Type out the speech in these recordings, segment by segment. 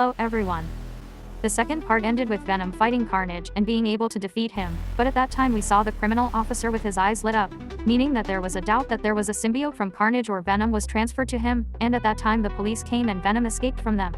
Hello everyone. The second part ended with Venom fighting Carnage and being able to defeat him, but at that time we saw the criminal officer with his eyes lit up, meaning that there was a doubt that there was a symbiote from Carnage or Venom was transferred to him, and at that time the police came and Venom escaped from them.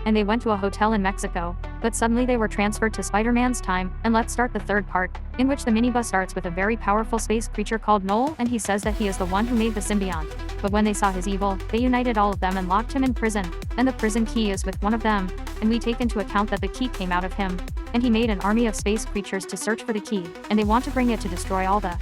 And they went to a hotel in Mexico, but suddenly they were transferred to Spider-Man's time, and let's start the third part, in which the minibus starts with a very powerful space creature called Null, and he says that he is the one who made the symbiont. But when they saw his evil, they united all of them and locked him in prison, and the prison key is with one of them, and we take into account that the key came out of him, and he made an army of space creatures to search for the key, and they want to bring it to destroy all the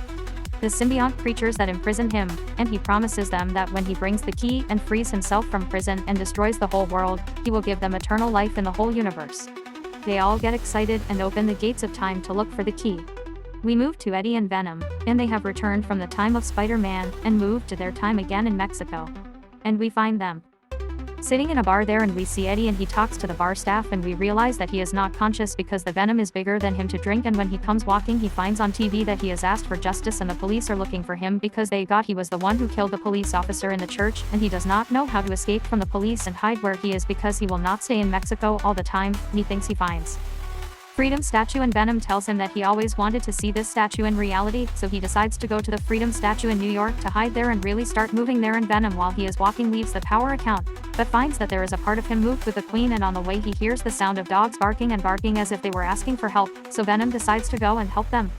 symbiont creatures that imprison him, and he promises them that when he brings the key and frees himself from prison and destroys the whole world, he will give them eternal life in the whole universe. They all get excited and open the gates of time to look for the key. We move to Eddie and Venom, and they have returned from the time of Spider-Man and moved to their time again in Mexico. And we find them sitting in a bar there, and we see Eddie and he talks to the bar staff, and we realize that he is not conscious because the venom is bigger than him to drink, and when he comes walking he finds on TV that he has asked for justice and the police are looking for him because they thought he was the one who killed the police officer in the church, and he does not know how to escape from the police and hide where he is because he will not stay in Mexico all the time, and he thinks he finds Freedom statue, and Venom tells him that he always wanted to see this statue in reality, so he decides to go to the Freedom statue in New York to hide there and really start moving there, and Venom while he is walking leaves the power account, but finds that there is a part of him moved with the Queen, and on the way he hears the sound of dogs barking and barking as if they were asking for help, so Venom decides to go and help them.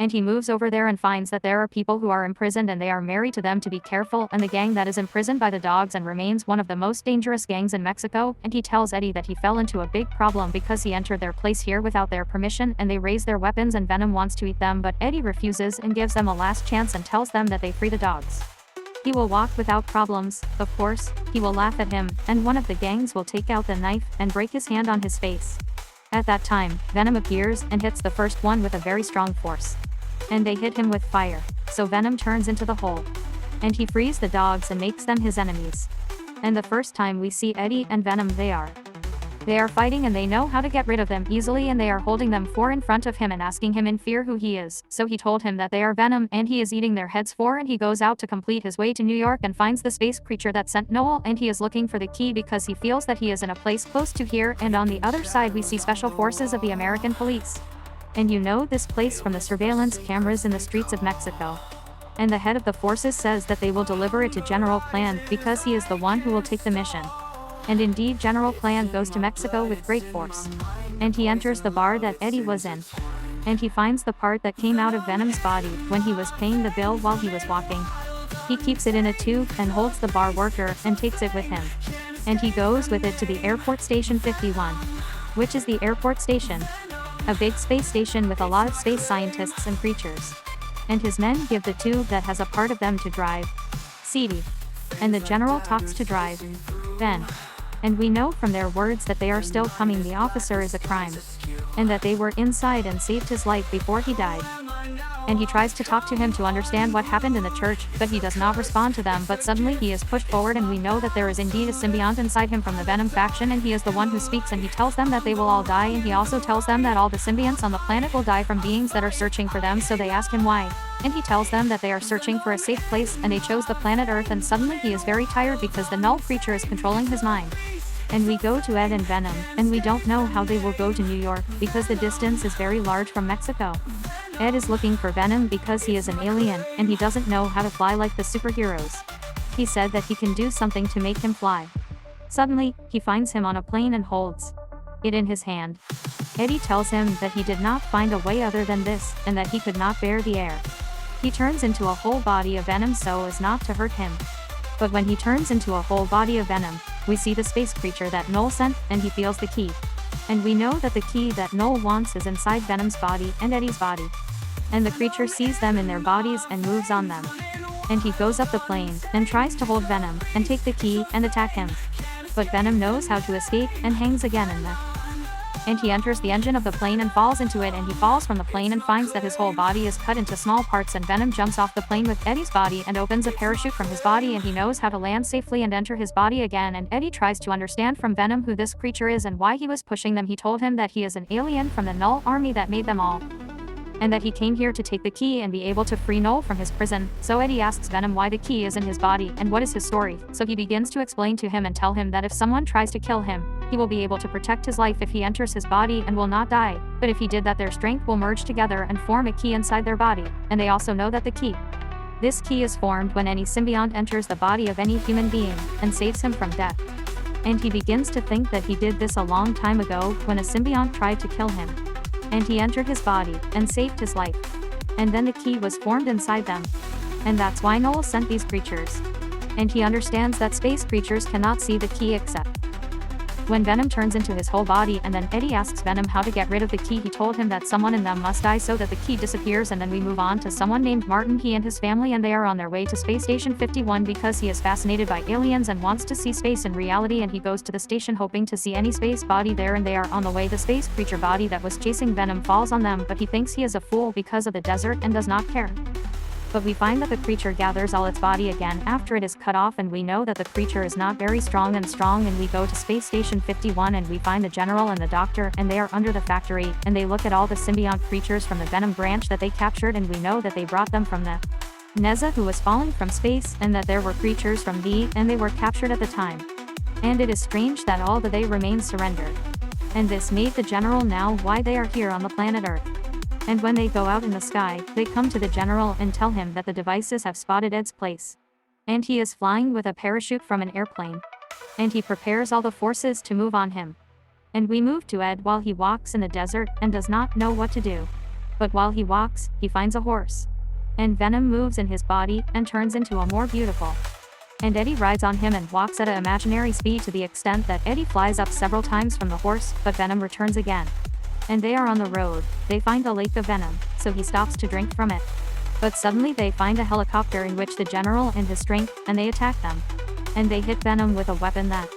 And he moves over there and finds that there are people who are imprisoned and they are married to them to be careful, and the gang that is imprisoned by the dogs and remains one of the most dangerous gangs in Mexico, and he tells Eddie that he fell into a big problem because he entered their place here without their permission, and they raise their weapons and Venom wants to eat them, but Eddie refuses and gives them a last chance and tells them that they free the dogs. He will walk without problems, of course, he will laugh at him, and one of the gangs will take out the knife and break his hand on his face. At that time, Venom appears and hits the first one with a very strong force. And they hit him with fire, so Venom turns into the hole. And he frees the dogs and makes them his enemies. And the first time we see Eddie and Venom they are fighting, and they know how to get rid of them easily, and they are holding them four in front of him and asking him in fear who he is, so he told him that they are Venom and he is eating their heads for, and he goes out to complete his way to New York and finds the space creature that sent Noel, and he is looking for the key because he feels that he is in a place close to here, and on the other side we see special forces of the American police. And you know this place from the surveillance cameras in the streets of Mexico. And the head of the forces says that they will deliver it to General Plan because he is the one who will take the mission. And indeed General Plan goes to Mexico with great force. And he enters the bar that Eddie was in. And he finds the part that came out of Venom's body when he was paying the bill while he was walking. He keeps it in a tube and holds the bar worker and takes it with him. And he goes with it to the Airport Station 51. Which is the airport station. A big space station with a lot of space scientists and creatures. And his men give the tube that has a part of them to drive CD. And the general talks to drive Ben. And we know from their words that they are still coming. The officer is a crime. And that they were inside and saved his life before he died. And he tries to talk to him to understand what happened in the church, but he does not respond to them, but suddenly he is pushed forward and we know that there is indeed a symbiont inside him from the Venom faction, and he is the one who speaks, and he tells them that they will all die, and he also tells them that all the symbionts on the planet will die from beings that are searching for them, so they ask him why. And he tells them that they are searching for a safe place and they chose the planet Earth, and suddenly he is very tired because the null creature is controlling his mind. And we go to Ed and Venom, and we don't know how they will go to New York because the distance is very large from Mexico. Ed is looking for Venom because he is an alien, and he doesn't know how to fly like the superheroes. He said that he can do something to make him fly. Suddenly, he finds him on a plane and holds it in his hand. Eddie tells him that he did not find a way other than this, and that he could not bear the air. He turns into a whole body of Venom so as not to hurt him. But when he turns into a whole body of Venom, we see the space creature that Noel sent, and he feels the key. And we know that the key that Noel wants is inside Venom's body and Eddie's body. And the creature sees them in their bodies and moves on them. And he goes up the plane, and tries to hold Venom, and take the key, and attack him. But Venom knows how to escape, and hangs again in the and he enters the engine of the plane and falls into it, and he falls from the plane and finds that his whole body is cut into small parts, and Venom jumps off the plane with Eddie's body and opens a parachute from his body, and he knows how to land safely and enter his body again, and Eddie tries to understand from Venom who this creature is and why he was pushing them. He told him that he is an alien from the Null army that made them all, and that he came here to take the key and be able to free Noel from his prison. So Eddie asks Venom why the key is in his body and what is his story, so he begins to explain to him and tell him that if someone tries to kill him, he will be able to protect his life if he enters his body and will not die, but if he did that their strength will merge together and form a key inside their body, and they also know that this key is formed when any symbiont enters the body of any human being, and saves him from death. And he begins to think that he did this a long time ago when a symbiont tried to kill him. And he entered his body, and saved his life. And then the key was formed inside them. And that's why Noel sent these creatures. And he understands that space creatures cannot see the key except when Venom turns into his whole body, and then Eddie asks Venom how to get rid of the key. He told him that someone in them must die so that the key disappears, and then we move on to someone named Martin. He and his family and they are on their way to Space Station 51 because he is fascinated by aliens and wants to see space in reality, and he goes to the station hoping to see any space body there, and they are on the way. The space creature body that was chasing Venom falls on them, but he thinks he is a fool because of the desert and does not care. But we find that the creature gathers all its body again after it is cut off, and we know that the creature is not very strong, and we go to Space Station 51 and we find the general and the doctor, and they are under the factory, and they look at all the symbiont creatures from the Venom branch that they captured, and we know that they brought them from the Neza who was falling from space, and that there were creatures from and they were captured at the time. And it is strange that all the they remain surrendered. And this made the general know why they are here on the planet Earth. And when they go out in the sky, they come to the general and tell him that the devices have spotted Ed's place. And he is flying with a parachute from an airplane. And he prepares all the forces to move on him. And we move to Ed while he walks in the desert and does not know what to do. But while he walks, he finds a horse. And Venom moves in his body and turns into a more beautiful. And Eddie rides on him and walks at an imaginary speed to the extent that Eddie flies up several times from the horse, but Venom returns again. And they are on the road. They find a lake of venom, so he stops to drink from it. But suddenly they find a helicopter in which the general and his strength, and they attack them. And they hit Venom with a weapon that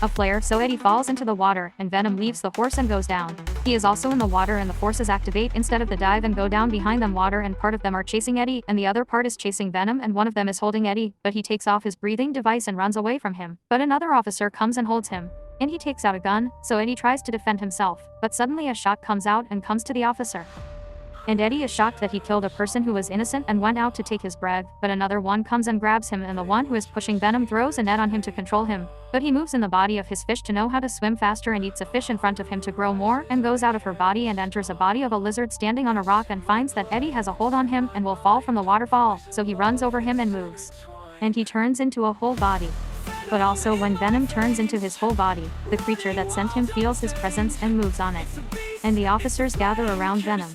a flare, so Eddie falls into the water, and Venom leaves the horse and goes down. He is also in the water, and the forces activate instead of the dive and go down behind them water, and part of them are chasing Eddie, and the other part is chasing Venom, and one of them is holding Eddie, but he takes off his breathing device and runs away from him. But another officer comes and holds him. And he takes out a gun, so Eddie tries to defend himself, but suddenly a shot comes out and comes to the officer. And Eddie is shocked that he killed a person who was innocent and went out to take his bread, but another one comes and grabs him, and the one who is pushing Venom throws a net on him to control him. But he moves in the body of his fish to know how to swim faster and eats a fish in front of him to grow more, and goes out of her body and enters a body of a lizard standing on a rock, and finds that Eddie has a hold on him and will fall from the waterfall, so he runs over him and moves. And he turns into a whole body. But also when Venom turns into his whole body, the creature that sent him feels his presence and moves on it. And the officers gather around Venom.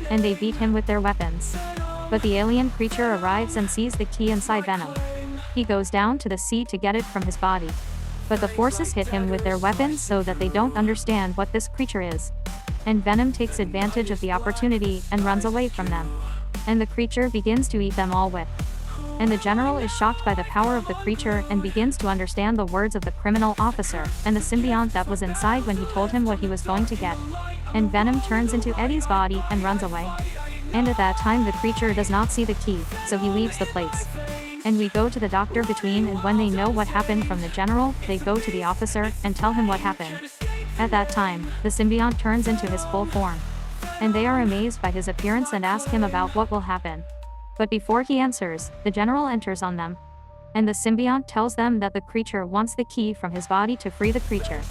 And they beat him with their weapons. But the alien creature arrives and sees the key inside Venom. He goes down to the sea to get it from his body. But the forces hit him with their weapons so that they don't understand what this creature is. And Venom takes advantage of the opportunity and runs away from them. And the creature begins to eat them all with. And the general is shocked by the power of the creature and begins to understand the words of the criminal officer and the symbiont that was inside when he told him what he was going to get. And Venom turns into Eddie's body and runs away. And at that time the creature does not see the key, so he leaves the place. And we go to the doctor between, and when they know what happened from the general, they go to the officer and tell him what happened. At that time, the symbiont turns into his full form. And they are amazed by his appearance and ask him about what will happen. But before he answers, the general enters on them. And the symbiont tells them that the creature wants the key from his body to free the creature.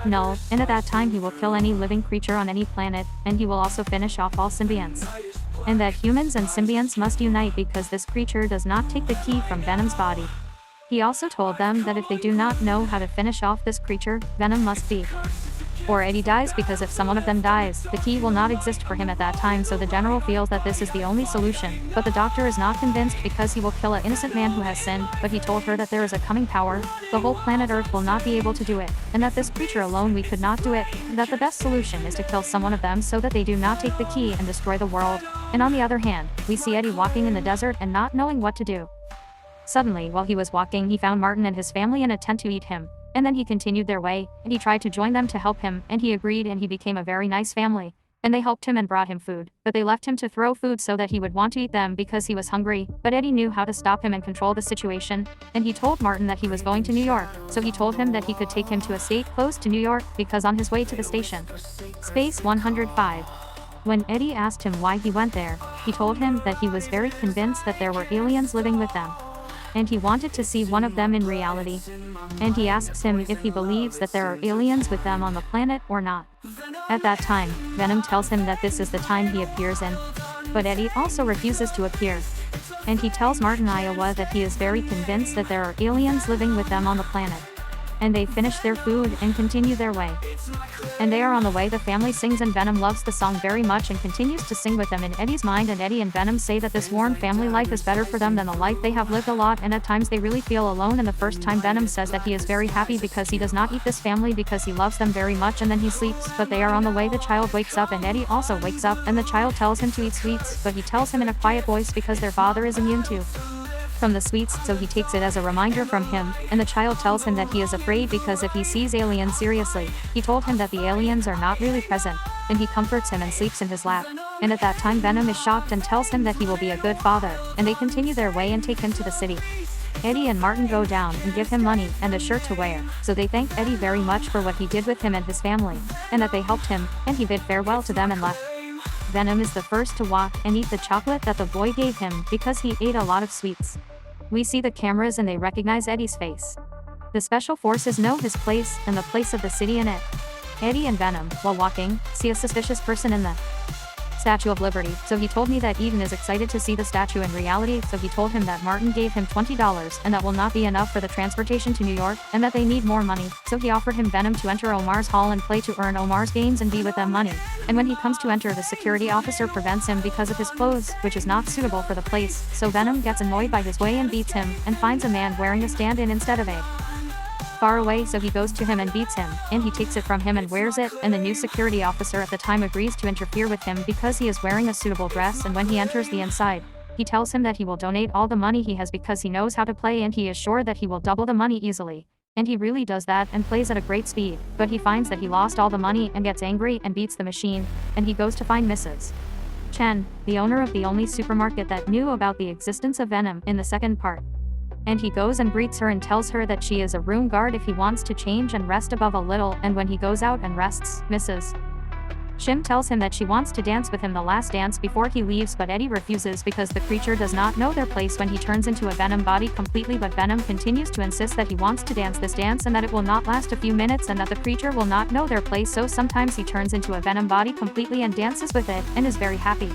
No, and at that time he will kill any living creature on any planet, and he will also finish off all symbionts. And that humans and symbionts must unite because this creature does not take the key from Venom's body. He also told them that if they do not know how to finish off this creature, Venom must be. Or Eddie dies, because if some one of them dies, the key will not exist for him at that time, so the general feels that this is the only solution. But the doctor is not convinced because he will kill an innocent man who has sinned, but he told her that there is a coming power, the whole planet Earth will not be able to do it, and that this creature alone we could not do it, and that the best solution is to kill some one of them so that they do not take the key and destroy the world. And on the other hand, we see Eddie walking in the desert and not knowing what to do. Suddenly, while he was walking, he found Martin and his family in a tent to eat him. And then he continued their way, and he tried to join them to help him, and he agreed, and he became a very nice family. And they helped him and brought him food, but they left him to throw food so that he would want to eat them because he was hungry. But Eddie knew how to stop him and control the situation, and he told Martin that he was going to New York, so he told him that he could take him to a state close to New York because on his way to the station. Space 105. When Eddie asked him why he went there, he told him that he was very convinced that there were aliens living with them. and he wanted to see one of them in reality. And he asks him if he believes that there are aliens with them on the planet or not. At that time, Venom tells him that this is the time he appears in. But Eddie also refuses to appear. And he tells Martin Iowa that he is very convinced that there are aliens living with them on the planet. And they finish their food and continue their way. And they are on the way. The family sings and Venom loves the song very much and continues to sing with them in Eddie's mind, and Eddie and Venom say that this warm family life is better for them than the life they have lived a lot, and at times they really feel alone. And the first time Venom says that he is very happy because he does not eat this family because he loves them very much, and then he sleeps. But they are on the way. The child wakes up and Eddie also wakes up, and the child tells him to eat sweets, but he tells him in a quiet voice because their father is immune from the sweets, so he takes it as a reminder from him, and the child tells him that he is afraid because if he sees aliens seriously, he told him that the aliens are not really present, and he comforts him and sleeps in his lap. And at that time Venom is shocked and tells him that he will be a good father, and they continue their way and take him to the city. Eddie and Martin go down and give him money and a shirt to wear, so they thank Eddie very much for what he did with him and his family, and that they helped him, and he bid farewell to them and left. Venom is the first to walk and eat the chocolate that the boy gave him because he ate a lot of sweets. We see the cameras and they recognize Eddie's face. The special forces know his place and the place of the city in it. Eddie and Venom, while walking, see a suspicious person in the Statue of Liberty, so he told me that Eden is excited to see the statue in reality, so he told him that Martin gave him $20 and that will not be enough for the transportation to New York, and that they need more money, so he offered him Venom to enter Omar's hall and play to earn Omar's games and be with them money. And when he comes to enter, the security officer prevents him because of his clothes, which is not suitable for the place, so Venom gets annoyed by his way and beats him, and finds a man wearing a stand-in instead of a far away, so he goes to him and beats him, and he takes it from him and wears it, and the new security officer at the time agrees to interfere with him because he is wearing a suitable dress, and when he enters the inside, he tells him that he will donate all the money he has because he knows how to play and he is sure that he will double the money easily. And he really does that and plays at a great speed, but he finds that he lost all the money and gets angry and beats the machine, and he goes to find Mrs. Chen, the owner of the only supermarket that knew about the existence of Venom in the second part. And he goes and greets her and tells her that she is a room guard if he wants to change and rest above a little, and when he goes out and rests, Mrs. Shim tells him that she wants to dance with him the last dance before he leaves, but Eddie refuses because the creature does not know their place when he turns into a Venom body completely, but Venom continues to insist that he wants to dance this dance and that it will not last a few minutes and that the creature will not know their place, so sometimes he turns into a Venom body completely and dances with it, and is very happy.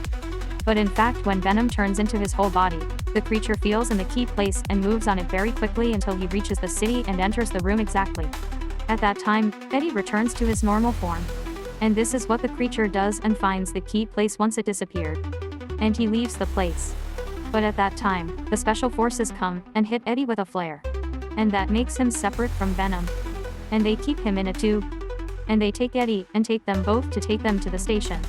But in fact, when Venom turns into his whole body, the creature feels in the key place and moves on it very quickly until he reaches the city and enters the room exactly. At that time, Eddie returns to his normal form. And this is what the creature does and finds the key place once it disappeared. And he leaves the place. But at that time, the special forces come and hit Eddie with a flare. And that makes him separate from Venom. And they keep him in a tube. And they take Eddie and take them both to take them to the station.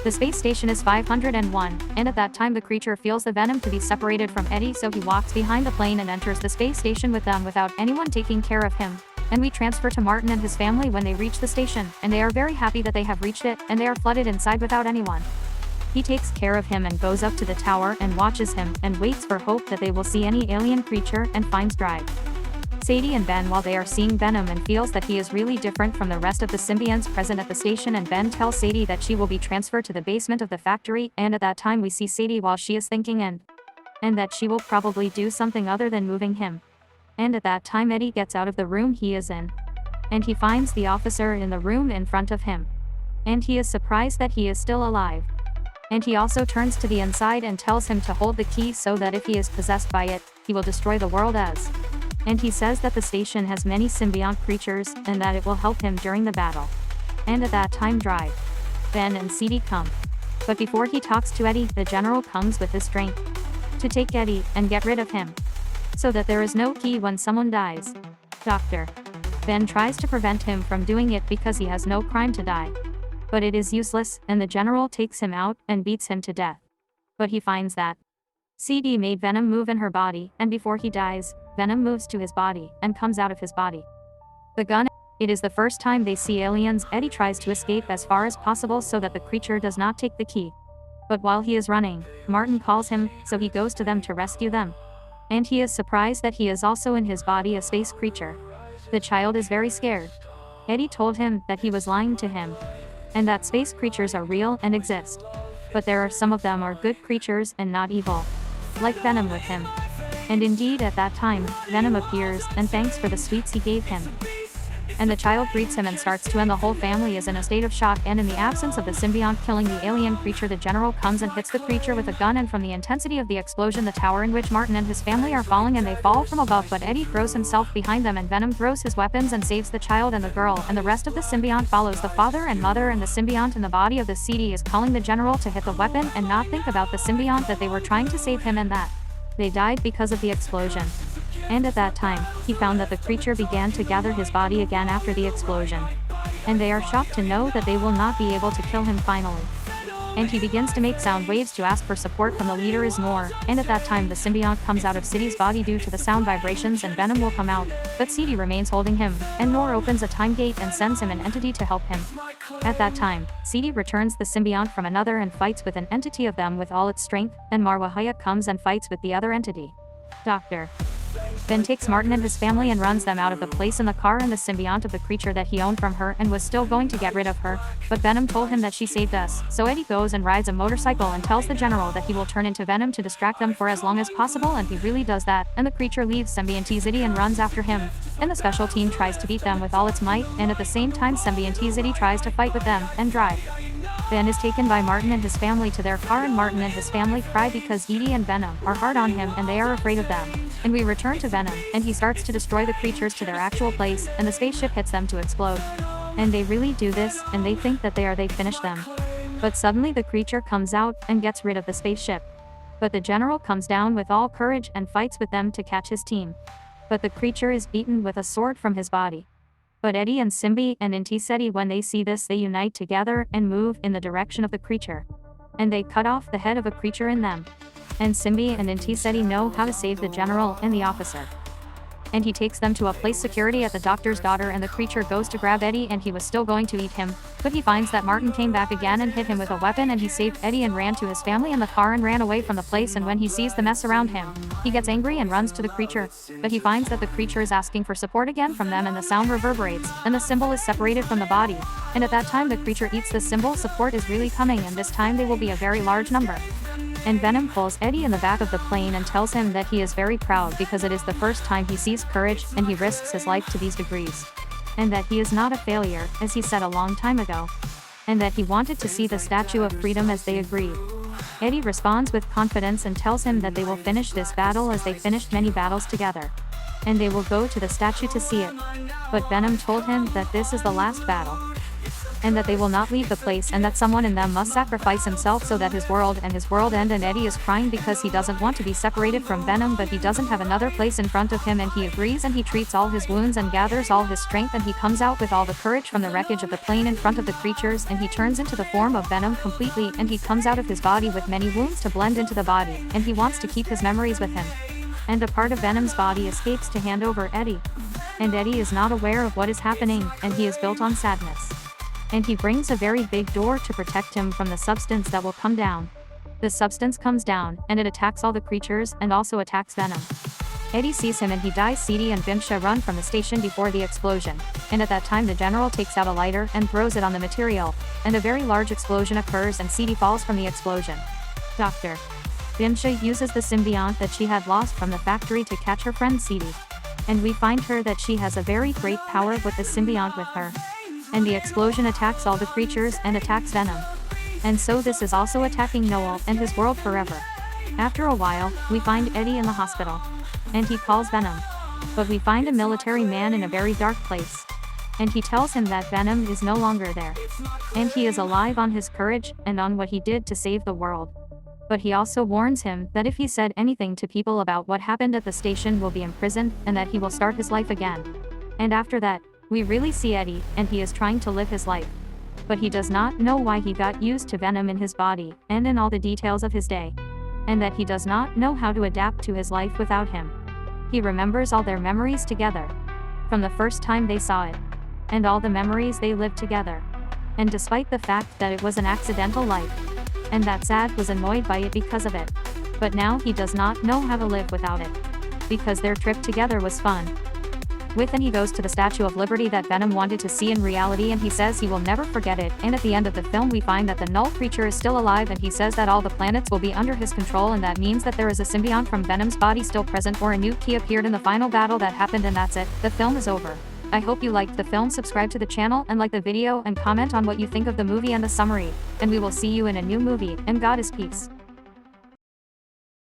The space station is 501, and at that time the creature feels the Venom to be separated from Eddie, so he walks behind the plane and enters the space station with them without anyone taking care of him. And we transfer to Martin and his family when they reach the station, and they are very happy that they have reached it, and they are flooded inside without anyone. He takes care of him and goes up to the tower and watches him, and waits for hope that they will see any alien creature, and finds Drive. Sadie and Ben while they are seeing Venom and feels that he is really different from the rest of the symbionts present at the station, and Ben tells Sadie that she will be transferred to the basement of the factory, and at that time we see Sadie while she is thinking and that she will probably do something other than moving him. And at that time Eddie gets out of the room he is in. And he finds the officer in the room in front of him. And he is surprised that he is still alive. And he also turns to the inside and tells him to hold the key so that if he is possessed by it, he will destroy the world as. And he says that the station has many symbiont creatures, and that it will help him during the battle. And at that time Drive, Ben and Sadie come. But before he talks to Eddie, the general comes with his strength to take Eddie and get rid of him. So that there is no key when someone dies. Dr. Ben tries to prevent him from doing it because he has no crime to die. But it is useless, and the general takes him out and beats him to death. But he finds that CD made Venom move in her body, and before he dies, Venom moves to his body and comes out of his body. The gun. It is the first time they see aliens. Eddie tries to escape as far as possible so that the creature does not take the key. But while he is running, Martin calls him, so he goes to them to rescue them. And he is surprised that he is also in his body a space creature. The child is very scared. Eddie told him that he was lying to him, and that space creatures are real and exist. But there are some of them are good creatures and not evil. Like Venom with him. And indeed at that time, Venom appears, and thanks for the sweets he gave him. And the child greets him and starts to, and the whole family is in a state of shock, and in the absence of the symbiont killing the alien creature, the general comes and hits the creature with a gun, and from the intensity of the explosion, the tower in which Martin and his family are falling, and they fall from above, but Eddie throws himself behind them, and Venom throws his weapons and saves the child and the girl, and the rest of the symbiont follows the father and mother, and the symbiont in the body of the CD is calling the general to hit the weapon and not think about the symbiont, that they were trying to save him and that they died because of the explosion. And at that time, he found that the creature began to gather his body again after the explosion. And they are shocked to know that they will not be able to kill him finally. And he begins to make sound waves to ask for support from the leader is Noor, and at that time the symbiont comes out of City's body due to the sound vibrations, and Venom will come out, but City remains holding him, and Noor opens a time gate and sends him an entity to help him. At that time, City returns the symbiont from another and fights with an entity of them with all its strength, and Marwahaya comes and fights with the other entity. Dr. then takes Martin and his family and runs them out of the place in the car and the symbiont of the creature that he owned from her and was still going to get rid of her, but Venom told him that she saved us, so Eddie goes and rides a motorcycle and tells the general that he will turn into Venom to distract them for as long as possible, and he really does that, and the creature leaves Symbiont City and runs after him, and the special team tries to beat them with all its might, and at the same time Symbiont City tries to fight with them, and drive. Ben is taken by Martin and his family to their car, and Martin and his family cry because Edie and Venom are hard on him and they are afraid of them. And we return to Venom, and he starts to destroy the creatures to their actual place, and the spaceship hits them to explode. And they really do this, and they think that they finish them. But suddenly the creature comes out and gets rid of the spaceship. But the general comes down with all courage and fights with them to catch his team. But the creature is beaten with a sword from his body. But Eddie and Simbi and Intiseti, when they see this, they unite together and move in the direction of the creature. And they cut off the head of a creature in them. And Simbi and Intiseti know how to save the general and the officer. And he takes them to a place security at the doctor's daughter, and the creature goes to grab Eddie, and he was still going to eat him, but he finds that Martin came back again and hit him with a weapon, and he saved Eddie and ran to his family in the car and ran away from the place. And when he sees the mess around him, he gets angry and runs to the creature, but he finds that the creature is asking for support again from them, and the sound reverberates, and the symbol is separated from the body, and at that time the creature eats the symbol. Support is really coming, and this time they will be a very large number. And Venom pulls Eddie in the back of the plane and tells him that he is very proud because it is the first time he sees courage, and he risks his life to these degrees. And that he is not a failure, as he said a long time ago. And that he wanted to see the Statue of Freedom as they agreed. Eddie responds with confidence and tells him that they will finish this battle as they finished many battles together. And they will go to the statue to see it. But Venom told him that this is the last battle. And that they will not leave the place, and that someone in them must sacrifice himself so that his world end. And Eddie is crying because he doesn't want to be separated from Venom, but he doesn't have another place in front of him, and he agrees, and he treats all his wounds and gathers all his strength, and he comes out with all the courage from the wreckage of the plane in front of the creatures, and he turns into the form of Venom completely, and he comes out of his body with many wounds to blend into the body, and he wants to keep his memories with him. And a part of Venom's body escapes to hand over Eddie. And Eddie is not aware of what is happening, and he is built on sadness. And he brings a very big door to protect him from the substance that will come down. The substance comes down, and it attacks all the creatures, and also attacks Venom. Eddie sees him and he dies. Sidi and Vimsha run from the station before the explosion, and at that time the general takes out a lighter and throws it on the material, and a very large explosion occurs, and Sidi falls from the explosion. Dr. Vimsha uses the symbiont that she had lost from the factory to catch her friend Sidi. And we find her that she has a very great power with the symbiont with her. And the explosion attacks all the creatures and attacks Venom. And so this is also attacking Noel and his world forever. After a while, we find Eddie in the hospital. And he calls Venom. But we find a military man in a very dark place. And he tells him that Venom is no longer there. And he is alive on his courage and on what he did to save the world. But he also warns him that if he said anything to people about what happened at the station, will be imprisoned, and that he will start his life again. And after that, we really see Eddie, and he is trying to live his life. But he does not know why he got used to Venom in his body, and in all the details of his day. And that he does not know how to adapt to his life without him. He remembers all their memories together. From the first time they saw it. And all the memories they lived together. And despite the fact that it was an accidental life. And that Sad was annoyed by it because of it. But now he does not know how to live without it. Because their trip together was fun. With and he goes to the Statue of Liberty that Venom wanted to see in reality, and he says he will never forget it, and at the end of the film we find that the null creature is still alive, and he says that all the planets will be under his control, and that means that there is a symbiont from Venom's body still present, or a new key appeared in the final battle that happened, and that's it. The film is over. I hope you liked the film. Subscribe to the channel and like the video and comment on what you think of the movie and the summary. And we will see you in a new movie, and God is peace.